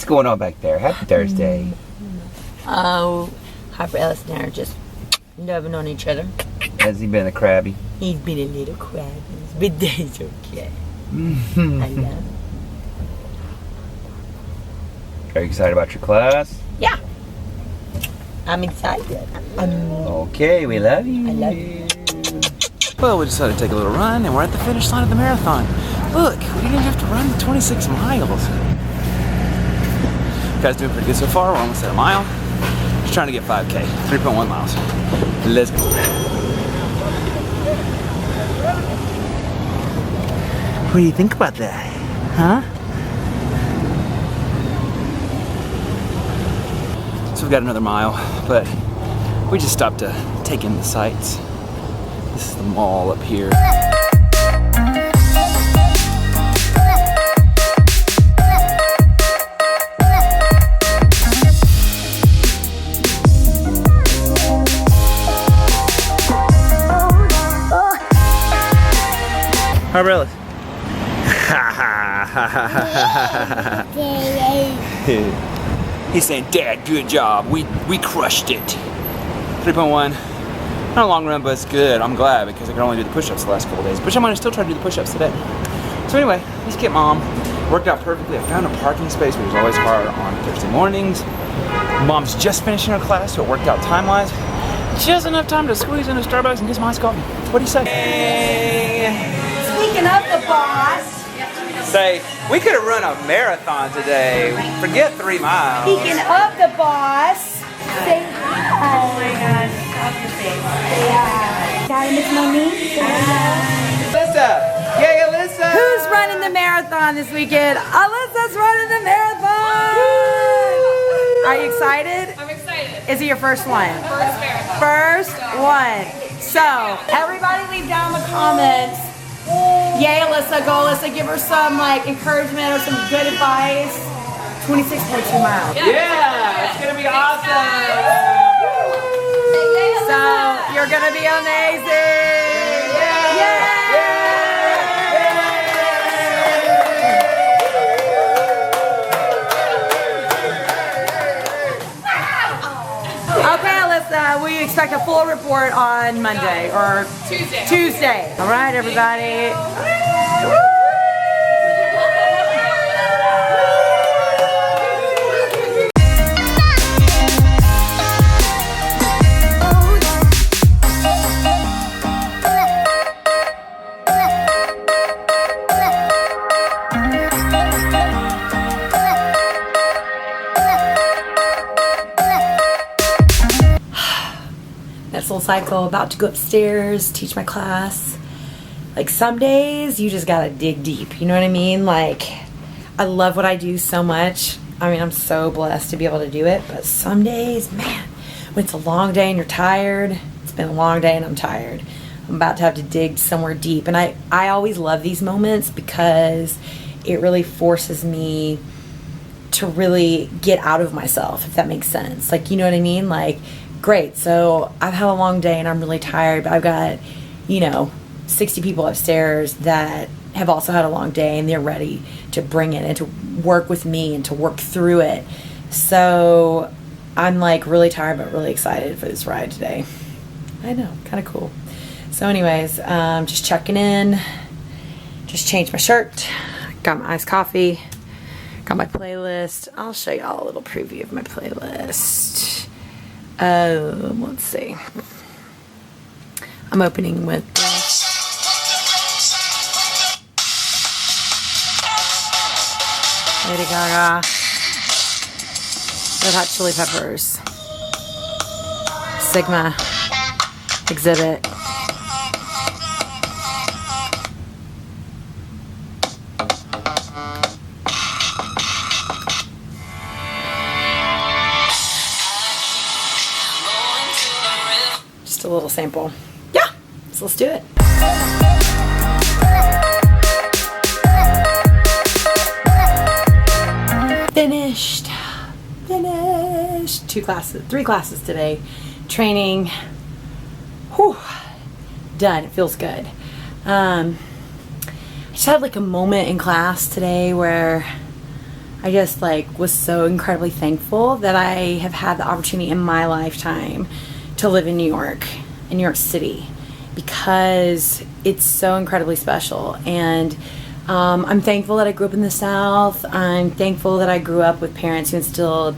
What's going on back there? Happy Thursday. Oh, Harper Ellis and I are just loving on each other. Has he been a crabby? He's been a little crabby, but that's okay. I love him. Are you excited about your class? Yeah. I'm excited. Okay, we love you. I love you. Well, we decided to take a little run, and we're at the finish line of the marathon. Look, we didn't even have to run the 26 miles. You guys doing pretty good so far. We're almost at a mile. Just trying to get 5K, 3.1 miles. Let's go. What do you think about that? Huh? So we've got another mile, but we just stopped to take in the sights. This is the mall up here. Harper Ellis. He's saying, Dad, good job. We crushed it. 3.1. Not a long run, but it's good. I'm glad because I could only do the push-ups the last couple days. But I'm gonna still try to do the push-ups today. So anyway, let's get Mom. Worked out perfectly. I found a parking space, which is always hard on Thursday mornings. Mom's just finishing her class, so it worked out time-wise. Just enough time to squeeze into Starbucks and get some iced coffee. What do you say? Speaking of the boss. Say, we could have run a marathon today. Forget 3 miles. Speaking of the boss. Say hi. Oh my gosh, that's the same. Yeah. Got Miss Monique. Alyssa! Yay, Alyssa! Who's running the marathon this weekend? Alyssa's running the marathon! Are you excited? I'm excited. Is it your first one? First marathon. First one. So, everybody leave down in the comments. Yay, Alyssa, go Alyssa. Give her some like encouragement or some good advice. 26.2 miles. Yeah, it's gonna be awesome! So, you're gonna be amazing! Yay! Okay, Alyssa, we expect a full report on Monday or Tuesday. All right, everybody. Next little cycle, about to go upstairs, teach my class. Like some days, you just gotta dig deep, you know what I mean? Like, I love what I do so much. I mean, I'm so blessed to be able to do it, but some days, man, when it's a long day and you're tired, it's been a long day and I'm tired. I'm about to have to dig somewhere deep. And I always love these moments because it really forces me to really get out of myself, if that makes sense. Like, you know what I mean? Like, great, so I've had a long day and I'm really tired, but I've got, 60 people upstairs that have also had a long day and they're ready to bring it and to work with me and to work through it. So I'm like really tired but really excited for this ride today. I know, kind of cool. So anyways, just checking in, just changed my shirt, got my iced coffee, got my playlist. I'll show y'all a little preview of my playlist. Let's see. I'm opening with Lady Gaga, Red Hot Chili Peppers, Sigma, Exhibit. Just a little sample. Yeah, so let's do it. Finished. 3 classes today. Training. Whew. Done. It feels good. I just had like a moment in class today where I just like was so incredibly thankful that I have had the opportunity in my lifetime to live in New York City, because it's so incredibly special. And I'm thankful that I grew up in the South. I'm thankful that I grew up with parents who instilled,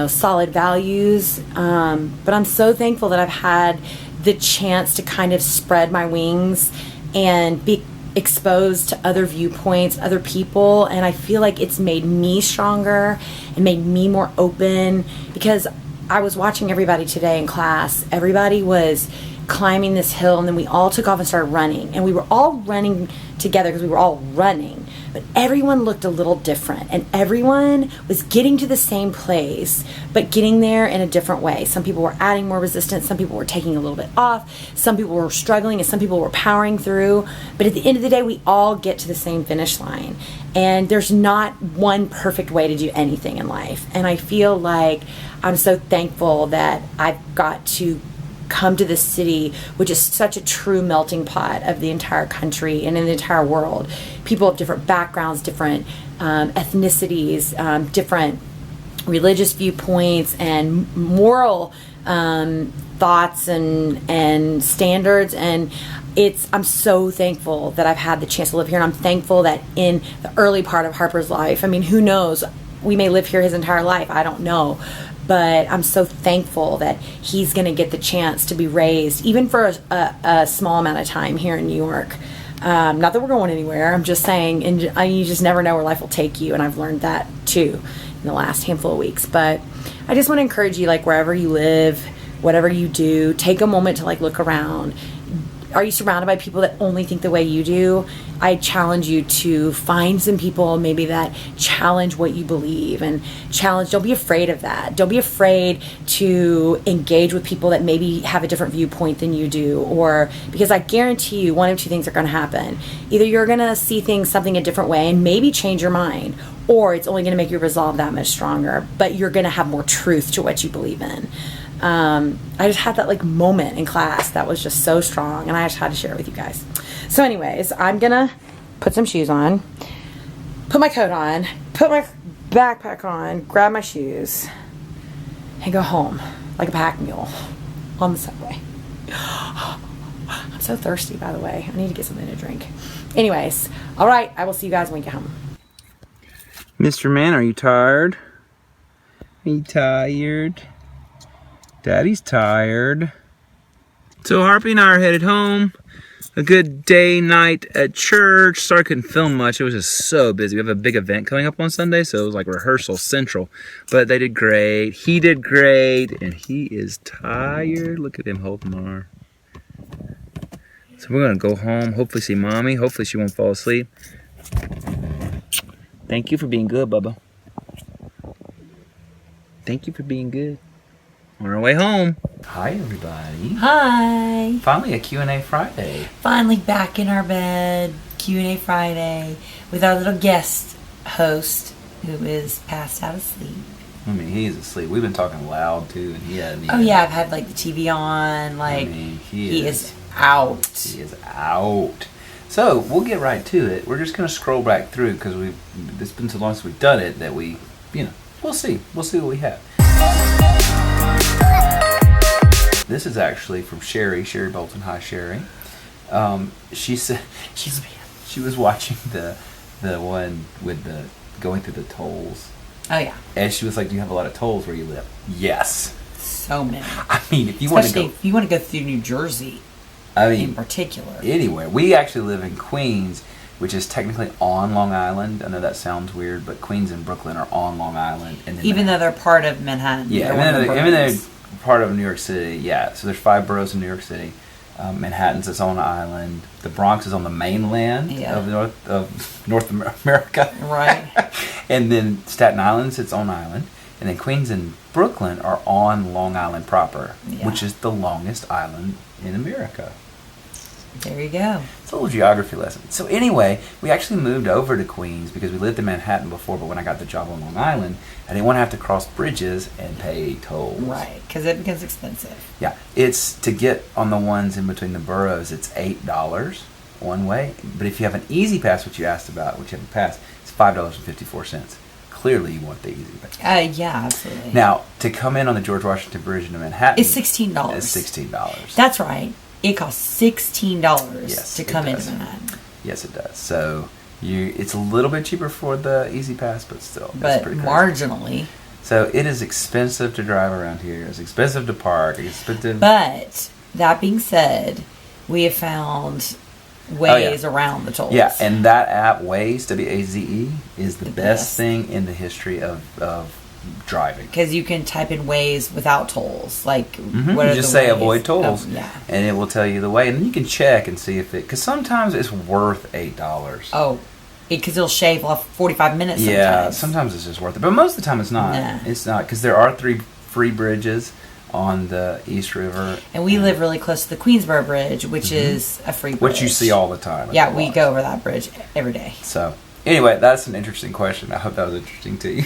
solid values. But I'm so thankful that I've had the chance to kind of spread my wings and be exposed to other viewpoints, other people, and I feel like it's made me stronger and made me more open, because I was watching everybody today in class. Everybody was climbing this hill, and then we all took off and started running, and we were all running together because we were all running, but everyone looked a little different, and everyone was getting to the same place but getting there in a different way. Some people were adding more resistance, some people were taking a little bit off, some people were struggling, and some people were powering through. But at the end of the day, we all get to the same finish line, and there's not one perfect way to do anything in life. And I feel like I'm so thankful that I've got to come to this city, which is such a true melting pot of the entire country and in the entire world. People of different backgrounds, different ethnicities, different religious viewpoints and moral thoughts and standards. And I'm so thankful that I've had the chance to live here. And I'm thankful that in the early part of Harper's life, I mean, who knows? We may live here his entire life. I don't know. But I'm so thankful that he's going to get the chance to be raised, even for a small amount of time here in New York. Not that we're going anywhere. I'm just saying, and you just never know where life will take you. And I've learned that too in the last handful of weeks. But I just want to encourage you, like, wherever you live, whatever you do, take a moment to like look around. Are you surrounded by people that only think the way you do? I challenge you to find some people maybe that challenge what you believe, and don't be afraid of that. Don't be afraid to engage with people that maybe have a different viewpoint than you do, or because I guarantee you one of two things are going to happen. Either you're going to see something a different way and maybe change your mind, or it's only going to make your resolve that much stronger, but you're going to have more truth to what you believe in. I just had that like moment in class that was just so strong, and I just had to share it with you guys. So anyways, I'm gonna put some shoes on, put my coat on, put my backpack on, grab my shoes, and go home like a pack mule on the subway. I'm so thirsty, by the way. I need to get something to drink. Anyways, all right, I will see you guys when we get home. Mr. Man, are you tired? Are you tired? Daddy's tired. So Harpy and I are headed home. A good day, night at church. Sorry I couldn't film much. It was just so busy. We have a big event coming up on Sunday, so it was like rehearsal central. But they did great. He did great. And he is tired. Look at him holding on. So we're going to go home. Hopefully see Mommy. Hopefully she won't fall asleep. Thank you for being good, Bubba. Thank you for being good. On our way home. Hi, everybody. Hi. Finally a Q&A Friday. Finally back in our bed. Q&A Friday with our little guest host who is passed out asleep. I mean, he's asleep. We've been talking loud, too, and he hasn't even... Oh, yeah, I've had, like, the TV on. Like, he is out. He is out. So, we'll get right to it. We're just going to scroll back through because it's been so long since we've done it that we'll see. We'll see what we have. This is actually from Sherry Bolton. Hi, Sherry. She said she was watching the one with the going through the tolls. Oh yeah. And she was like, "Do you have a lot of tolls where you live?" Yes. So many. I mean, if you want to go, if you want to go through New Jersey, in particular, anywhere. We actually live in Queens, which is technically on Long Island. I know that sounds weird, but Queens and Brooklyn are on Long Island, and then even though they're part of Manhattan. Yeah, even though they're part of New York City. Yeah, so there's 5 boroughs in New York City. Manhattan's its own island. The Bronx is on the mainland of North America. Right. And then Staten Island's its own island. And then Queens and Brooklyn are on Long Island proper, which is the longest island in America. There you go. It's a little geography lesson. So anyway, we actually moved over to Queens because we lived in Manhattan before, but when I got the job on Long Island, I didn't want to have to cross bridges and pay tolls. Right, because it becomes expensive. Yeah, it's to get on the ones in between the boroughs, it's $8 one way. But if you have an Easy Pass, which you asked about, which you have a pass, it's $5.54. clearly you want the Easy Pass. Yeah, absolutely. Now, to come in on the George Washington Bridge into Manhattan, It's $16. It's $16. That's right. It costs $16 Yes, to it come does. into Manhattan. Yes, it does. So it's a little bit cheaper for the Easy Pass, but still, But it's pretty crazy. marginally. So it is expensive to drive around here. It's expensive to park. It's expensive. But that being said, we have found ways around the tolls. Yeah, and that app, Waze, W-A-Z-E, is the The best best. thing in the history of driving. Because you can type in ways without tolls. Like, Mhm. what You are just the say ways? avoid tolls, Yeah. and it will tell you the way. And then you can check and see if it, because sometimes it's worth $8. Oh, because it'll shave off 45 minutes sometimes. Yeah, sometimes it's just worth it, but most of the time it's not. Nah. It's not, because there are 3 free bridges on the East River, And we live really close to the Queensboro Bridge, which is a free bridge. which you see all the time. Yeah, we go over that bridge every day. So, anyway, that's an interesting question. I hope that was interesting to you.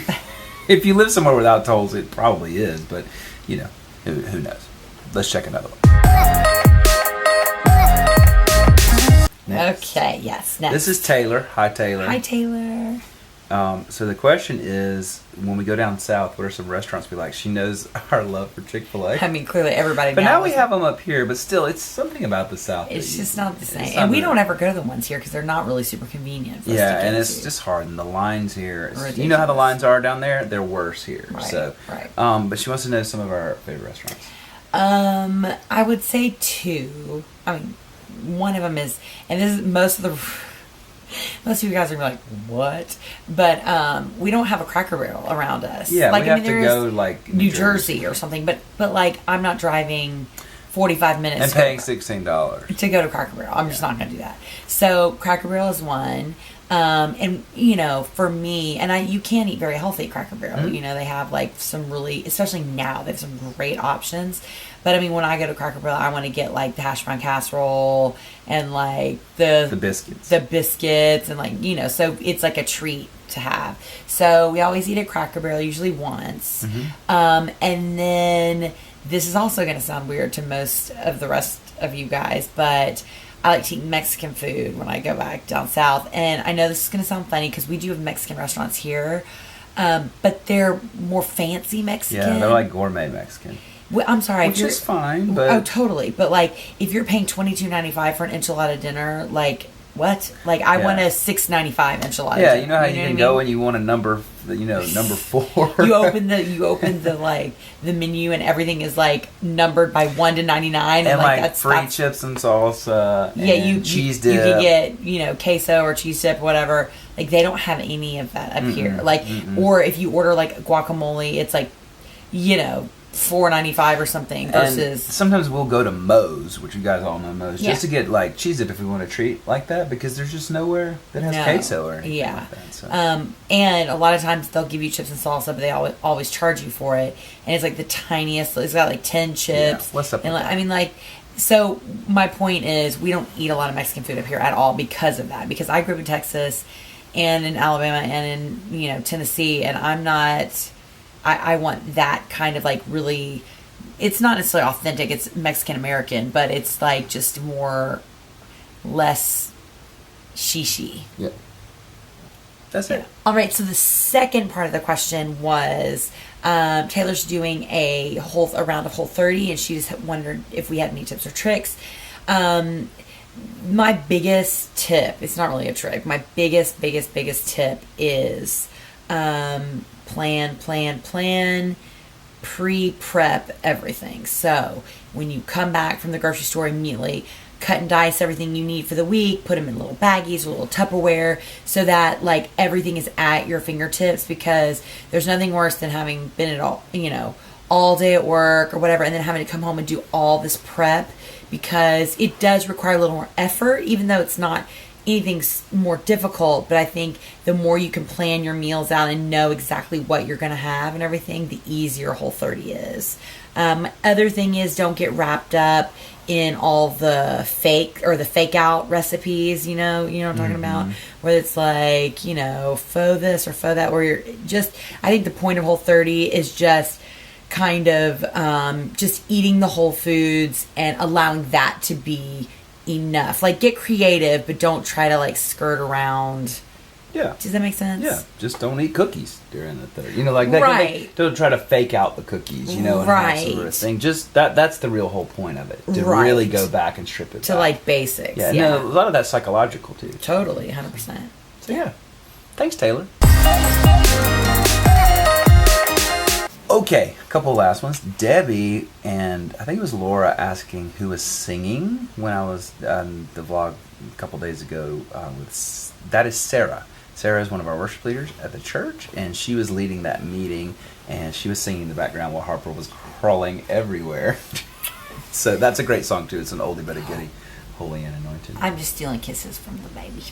If you live somewhere without tolls, it probably is, but, you know, who knows? Let's check another one. Next. Okay, yes. Next. This is Taylor. Hi, Taylor. Hi, Taylor. So the question is, when we go down south, what are some restaurants we like? She knows our love for Chick-fil-A. I mean, clearly everybody But now we knows. have them up here, but still, it's something about the south. It's that just you- not the same. it's not And we the- don't ever go to the ones here because they're not really super convenient for us to Yeah, get and it's to. just hard. And the lines here, Ridiculous. you know how the lines are down there? They're worse here. Right, So, right. But she wants to know some of our favorite restaurants. I would say 2. I mean, one of them is, and this is most of you guys are gonna be like, what? But we don't have a Cracker Barrel around us. Yeah, like, we have to there go, is like, New Jersey or something. But like, I'm not driving 45 minutes And to go paying $16. to go to Cracker Barrel. I'm just not going to do that. So Cracker Barrel is one. And you know, for me, and you can eat very healthy at Cracker Barrel. Mm-hmm. You know, they have like some really, especially now, they have some great options. But I mean, when I go to Cracker Barrel, I want to get like the hash brown casserole and like the biscuits, and like, you know, so it's like a treat to have. So we always eat at Cracker Barrel, usually once. And then this is also going to sound weird to most of the rest of you guys, but I like to eat Mexican food when I go back down south. And I know this is going to sound funny because we do have Mexican restaurants here, but they're more fancy Mexican. Yeah, they're like gourmet Mexican. Well, I'm sorry. Which is fine, but... Oh, totally. But, like, if you're paying $22.95 for an enchilada dinner, like, what? Like, I want a $6.95 enchilada Yeah, dinner. you know how you what can I go mean? and you want a number 4. You open the like the menu and everything is like numbered by 1 to 99, and like that's free chips and salsa. Yeah, and cheese dip. You could get, you know, queso or cheese dip, whatever. Like, they don't have any of that up here. Like, or if you order like guacamole, it's like, you know, $4.95 or something versus. And sometimes we'll go to Moe's, which you guys all know Moe's, Yeah. just to get like cheese dip if we want to treat like that, because there's just nowhere that has No. queso or anything Yeah. like that. So. And a lot of times they'll give you chips and salsa, but they always charge you for it. And it's like the tiniest. It's got like 10 chips. Yeah, what's up And with like, that? I mean, like, so my point is, we don't eat a lot of Mexican food up here at all because of that. Because I grew up in Texas, and in Alabama, and in, you know, Tennessee, and I'm not. I want that kind of like really. It's not necessarily authentic. It's Mexican American, but it's like just less shishi. Yeah. That's it. All right, so the second part of the question was Taylor's doing a round of Whole30, and she just wondered if we had any tips or tricks. My biggest tip, it's not really a trick, my biggest tip is plan, pre-prep everything. So when you come back from the grocery store, immediately cut and dice everything you need for the week, put them in little baggies, a little Tupperware, so that like everything is at your fingertips, because there's nothing worse than having been at all day at work or whatever, and then having to come home and do all this prep, because it does require a little more effort, even though it's not anything more difficult. But I think the more you can plan your meals out and know exactly what you're going to have and everything, the easier Whole30 is. Other thing is, don't get wrapped up in all the fake out recipes, you know what I'm talking about, where it's like, faux this or faux that, where you're just, I think the point of Whole30 is just kind of just eating the whole foods and allowing that to be enough. Like, get creative, but don't try to like skirt around Yeah. Does that make sense? Yeah, just don't eat cookies during the third. You know, like that. Right. Don't try to fake out the cookies. You know, and that sort of thing. Just that's the real whole point of it. To really go back and strip it to back. like basics. Yeah, no, a lot of that's psychological too. Totally, 100%. So yeah, thanks, Taylor. Okay, a couple of last ones. Debbie and I think it was Laura asking who was singing when I was on the vlog a couple days ago. That is Sarah. Sarah is one of our worship leaders at the church, and she was leading that meeting, and she was singing in the background while Harper was crawling everywhere. So that's a great song too. It's an oldie but a goodie, Holy and Anointed. I'm just stealing kisses from the baby.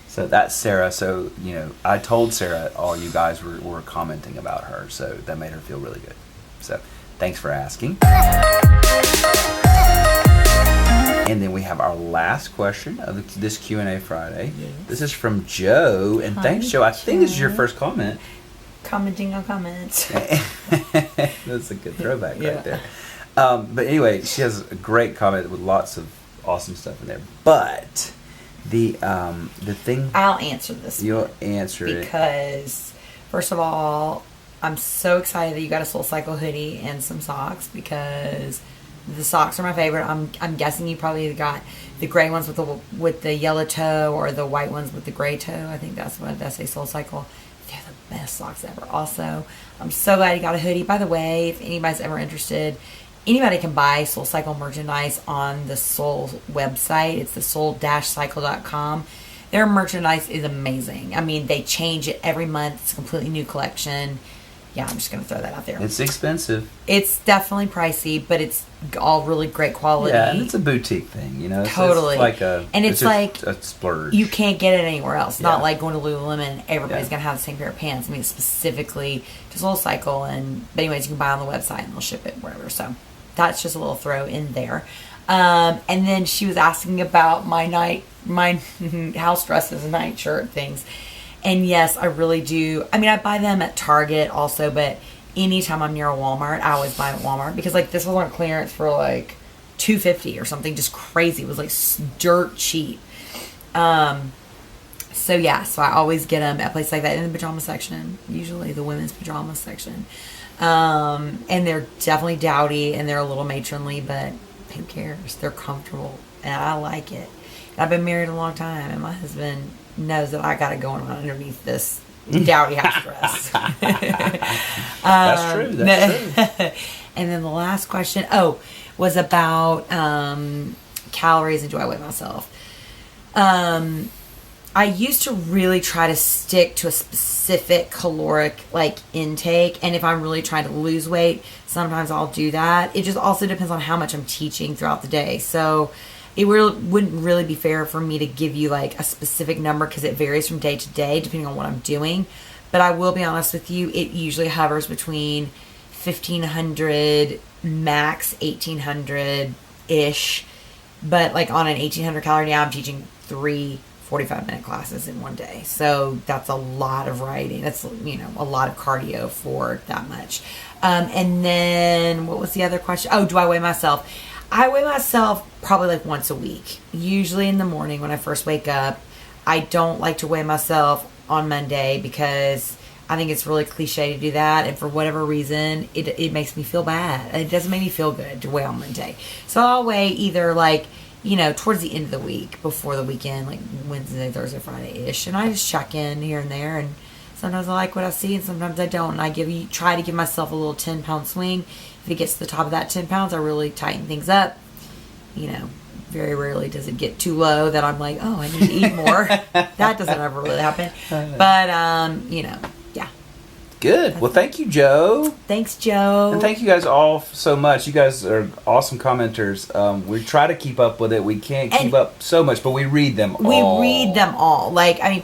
So that's Sarah. So, you know, I told Sarah all you guys were commenting about her, so that made her feel really good. So thanks for asking. And then we have our last question of this Q&A Friday. Yes. This is from Joe, and thanks, Joe. I think this is your first comment. Commenting on comments. That's a good throwback right there. But anyway, she has a great comment with lots of awesome stuff in there. But the thing... I'll answer this You'll answer it. Because, first of all, I'm so excited that you got a Soul Cycle hoodie and some socks, because... the socks are my favorite. I'm guessing you probably got the gray ones with the yellow toe, or the white ones with the gray toe. I think that's what I say. Soul Cycle. They're the best socks ever. Also, I'm so glad you got a hoodie. By the way, if anybody's ever interested, anybody can buy Soul Cycle merchandise on the Soul website. It's the soul-cycle.com. Their merchandise is amazing. I mean, they change it every month. It's a completely new collection. Yeah, I'm just going to throw that out there. It's expensive. It's definitely pricey, but it's all really great quality. Yeah, and it's a boutique thing, you know. Totally. It's like it's like a splurge. You can't get it anywhere else. Yeah. Not like going to Lululemon. Everybody's going to have the same pair of pants. I mean, specifically to Soul Cycle. But anyways, you can buy on the website and they'll ship it wherever. So that's just a little throw in there. And then she was asking about my house dresses and nightshirt things. And yes, I really do. I mean, I buy them at Target also, but anytime I'm near a Walmart, I always buy them at Walmart, because like this was on clearance for like $2.50 or something, just crazy. It was like dirt cheap. So yeah, so I always get them at places like that, in the pajama section, usually the women's pajama section. And they're definitely dowdy and they're a little matronly, but who cares? They're comfortable and I like it. And I've been married a long time, and my husband knows that I got it going on underneath this dowdy house dress. That's true. That's true. And then the last question, was about calories and do I weigh myself. I used to really try to stick to a specific caloric intake, and if I'm really trying to lose weight, sometimes I'll do that. It just also depends on how much I'm teaching throughout the day. So it wouldn't really be fair for me to give you a specific number, because it varies from day to day depending on what I'm doing. But I will be honest with you, it usually hovers between 1,500 max 1,800 ish. But on an 1,800 calorie day, I'm teaching 3 45-minute classes in one day. So that's a lot of writing. That's, a lot of cardio for that much. And then what was the other question? Do I weigh myself? I weigh myself probably once a week, usually in the morning when I first wake up. I don't like to weigh myself on Monday because I think it's really cliche to do that, and for whatever reason it makes me feel bad. It doesn't make me feel good to weigh on Monday. So I'll weigh either towards the end of the week, before the weekend, Wednesday, Thursday, Friday-ish, and I just check in here and there, and sometimes I like what I see and sometimes I don't, and I try to give myself a little 10-pound swing. If it gets to the top of that 10 pounds, I really tighten things up. Very rarely does it get too low that I'm I need to eat more. That doesn't ever really happen. But, yeah. Good. Well, thank you, Joe. Thanks, Joe. And thank you guys all so much. You guys are awesome commenters. We try to keep up with it. We can't keep up so much, but we read them all. We read them all.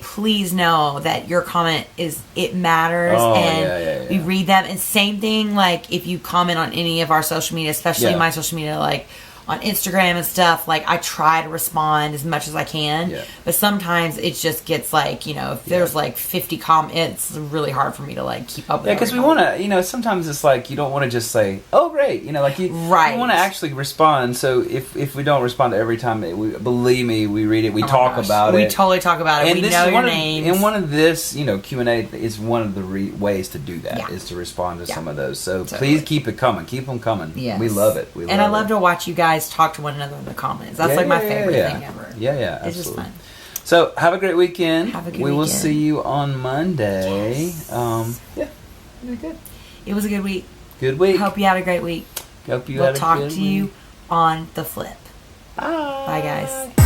Please know that your comment it matters. And we read them. And same thing, if you comment on any of our social media, especially my social media, on Instagram and stuff, like I try to respond as much as I can. Yeah. But sometimes it just gets like, if there's like 50 comments, it's really hard for me to like keep up with. Yeah, because we want to, sometimes it's like you don't want to just say, "Oh, great," like you want to actually respond. So if we don't respond to every time, believe me, we read it, we talk about it. We totally talk about it. And we know your names. And one of this, Q&A is one of the ways to do that, is to respond to some of those. So please keep it coming. Keep them coming. Yes. We love it. I love to watch you guys talk to one another in the comments. That's my favorite thing ever. Yeah, absolutely. It's just fun. So have a great weekend. Have a good We weekend. will see you on Monday. Yes. Very good. It was a good week. Good week. Hope you had a great week. Hope you We'll had a talk good to you on the flip. Bye. Bye, guys.